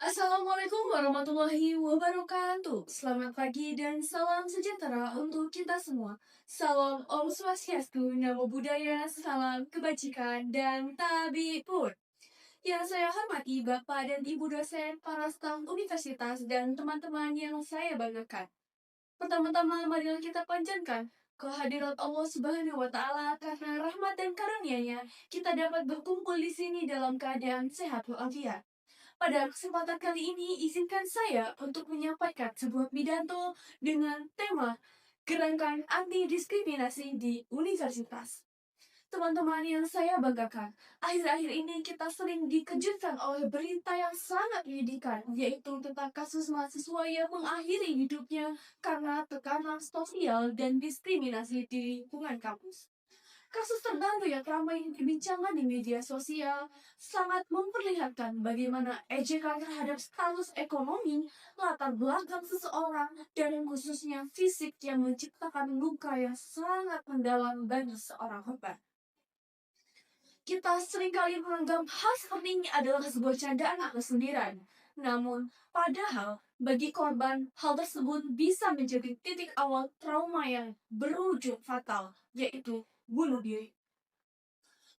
Assalamualaikum warahmatullahi wabarakatuh. Selamat pagi dan salam sejahtera untuk kita semua. Salam Om Swastiastu, Namo Buddhaya, salam kebajikan dan tabipur. Yang saya hormati Bapak dan Ibu dosen, para staf universitas, dan teman-teman yang saya banggakan. Pertama-tama, marilah kita panjatkan kehadirat Allah Subhanahu wa Ta'ala karena rahmat dan karunia-Nya kita dapat berkumpul di sini dalam keadaan sehat walafiat. Pada kesempatan kali ini, izinkan saya untuk menyampaikan sebuah pidato dengan tema Gerakan Anti Diskriminasi di Universitas. Teman-teman yang saya banggakan, akhir-akhir ini kita sering dikejutkan oleh berita yang sangat menyedihkan, yaitu tentang kasus mahasiswa yang mengakhiri hidupnya karena tekanan sosial dan diskriminasi di lingkungan kampus. Kasus terbaru yang ramai dibincangkan di media sosial sangat memperlihatkan bagaimana ejekan terhadap status ekonomi, latar belakang seseorang, dan khususnya fisik yang menciptakan luka yang sangat mendalam bagi seorang korban. Kita seringkali menganggap hal seperti ini adalah sebuah candaan atau sindiran. Namun, padahal bagi korban, hal tersebut bisa menjadi titik awal trauma yang berujung fatal, yaitu bunuh diri.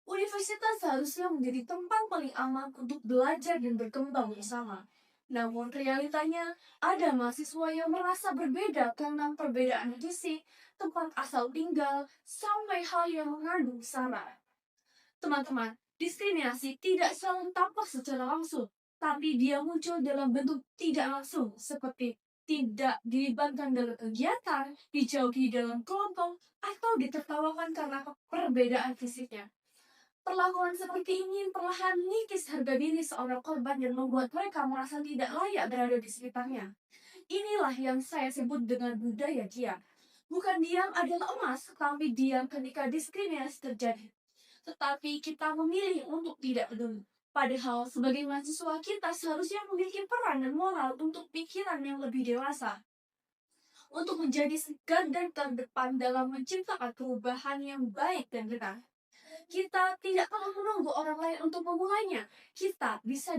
Universitas seharusnya menjadi tempat paling aman untuk belajar dan berkembang bersama. Namun realitanya, ada mahasiswa yang merasa berbeda karena perbedaan fisik, tempat asal tinggal, sampai hal yang mengandung sara. Teman-teman, diskriminasi tidak selalu tampak secara langsung, tapi dia muncul dalam bentuk tidak langsung, seperti tidak dilibatkan dalam kegiatan, dijauhi dalam kelompok, atau ditertawakan karena perbedaan fisiknya. Perlakuan seperti ini perlahan mengikis harga diri seorang korban dan membuat mereka merasa tidak layak berada di sekitarnya. Inilah yang saya sebut dengan budaya diam. Bukan diam adalah emas, tapi diam ketika diskriminasi terjadi. Tetapi kita memilih untuk tidak peduli. Padahal sebagai mahasiswa kita seharusnya memiliki peran dan moral untuk pikiran yang lebih dewasa. Untuk menjadi garda terdepan dalam menciptakan perubahan yang baik dan benar. Kita tidak perlu menunggu orang lain untuk memulainya. Kita bisa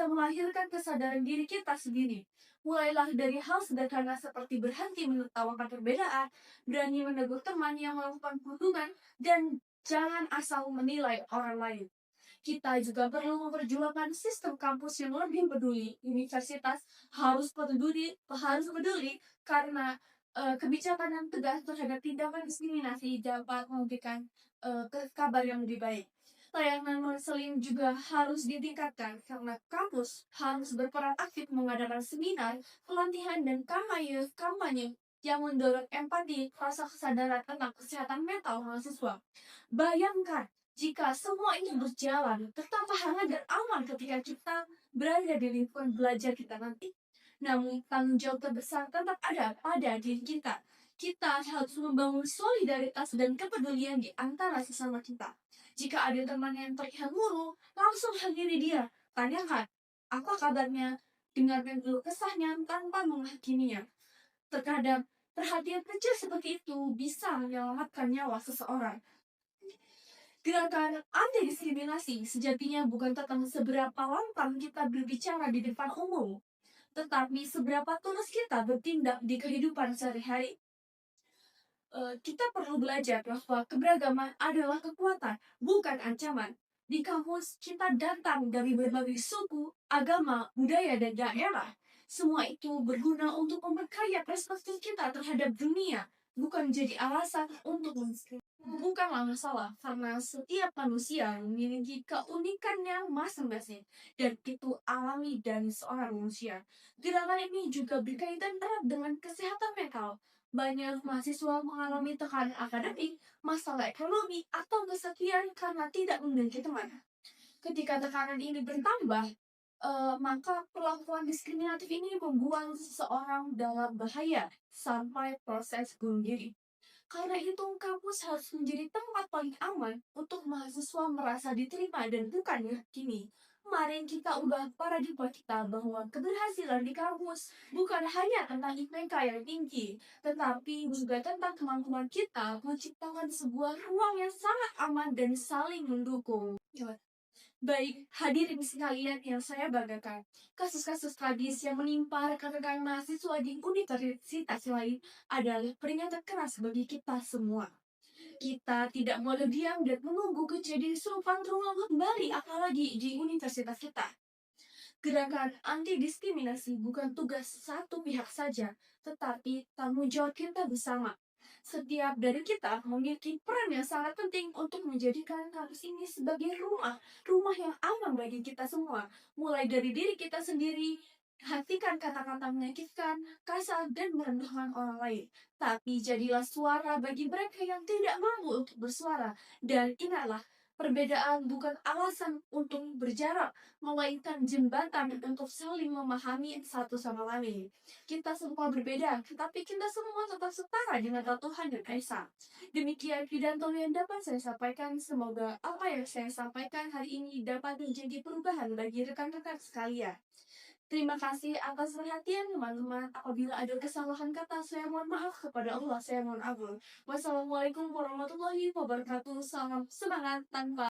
melahirkan kesadaran diri kita sendiri. Mulailah dari hal sederhana seperti berhenti menertawakan perbedaan, berani menegur teman yang melakukan perundungan, dan jangan asal menilai orang lain. Kita juga perlu memperjuangkan sistem kampus yang lebih peduli. Universitas harus peduli karena kebijakan yang tegas terhadap tindakan diskriminasi dapat memberikan kabar yang lebih baik. Layanan konseling juga harus ditingkatkan karena kampus harus berperan aktif mengadakan seminar, pelatihan, dan kampanye yang mendorong empati, rasa kesadaran tentang kesehatan mental mahasiswa. Bayangkan jika semua ini berjalan tetap hangat dan aman ketika kita berada di lingkungan belajar kita nanti. Namun tanggung jawab terbesar tetap ada pada diri kita. Kita harus membangun solidaritas dan kepedulian di antara sesama kita. Jika ada teman yang terlihat murung, langsung hampiri dia. Tanyakan, apa kabarnya? Dengarkan dulu kesahnya tanpa menghakiminya. Terkadang, perhatian kecil seperti itu bisa menyelamatkan nyawa seseorang. Gerakan anti diskriminasi sejatinya bukan tentang seberapa lantang kita berbicara di depan umum, tetapi seberapa tulus kita bertindak di kehidupan sehari-hari. Kita perlu belajar bahwa keberagaman adalah kekuatan, bukan ancaman. Di kampus, kita datang dari berbagai suku, agama, budaya, dan daerah. Semua itu berguna untuk memperkaya perspektif kita terhadap dunia, bukan menjadi alasan untuk mendiskriminasi. Bukanlah masalah, karena setiap manusia memiliki keunikannya masing-masing, dan itu alami dari seorang manusia. Gerakan ini juga berkaitan erat dengan kesehatan mental. Banyak mahasiswa mengalami tekanan akademik, masalah ekonomi, atau kesepian karena tidak memiliki teman. Ketika tekanan ini bertambah, maka perlakuan diskriminatif ini membuang seseorang dalam bahaya sampai proses bunuh diri. Karena itu, kampus harus menjadi tempat paling aman untuk mahasiswa merasa diterima dan bukan dihakimi. Mari kita ubah paradigma kita bahwa keberhasilan di kampus bukan hanya tentang IPK yang tinggi, tetapi juga tentang kemampuan kita menciptakan sebuah ruang yang sangat aman dan saling mendukung. Baik, hadirin sekalian yang saya banggakan, kasus-kasus tragis yang menimpa rekan-rekan mahasiswa di universitas lain adalah peringatan keras bagi kita semua. Kita tidak boleh diam dan menunggu kejadian serupa terulang kembali, apalagi di universitas kita. Gerakan anti diskriminasi bukan tugas satu pihak saja, tetapi tanggung jawab kita bersama. Setiap dari kita memiliki peran yang sangat penting untuk menjadikan kampus ini sebagai rumah yang aman bagi kita semua. Mulai dari diri kita sendiri, hentikan kata-kata menyakitkan, kasar, dan merendahkan orang lain. Tapi jadilah suara bagi mereka yang tidak mampu untuk bersuara. Dan ingatlah, perbedaan bukan alasan untuk berjarak, melainkan jembatan untuk saling memahami satu sama lain. Kita semua berbeda, tetapi kita semua tetap setara di mata Tuhan dan Esa. Demikian pidato yang dapat saya sampaikan. Semoga apa yang saya sampaikan hari ini dapat menjadi perubahan bagi rekan-rekan sekalian. Terima kasih atas perhatian teman-teman. Apabila ada kesalahan kata, saya mohon maaf kepada Allah. Saya mohon ampun. Wassalamualaikum warahmatullahi wabarakatuh. Salam semangat tanpa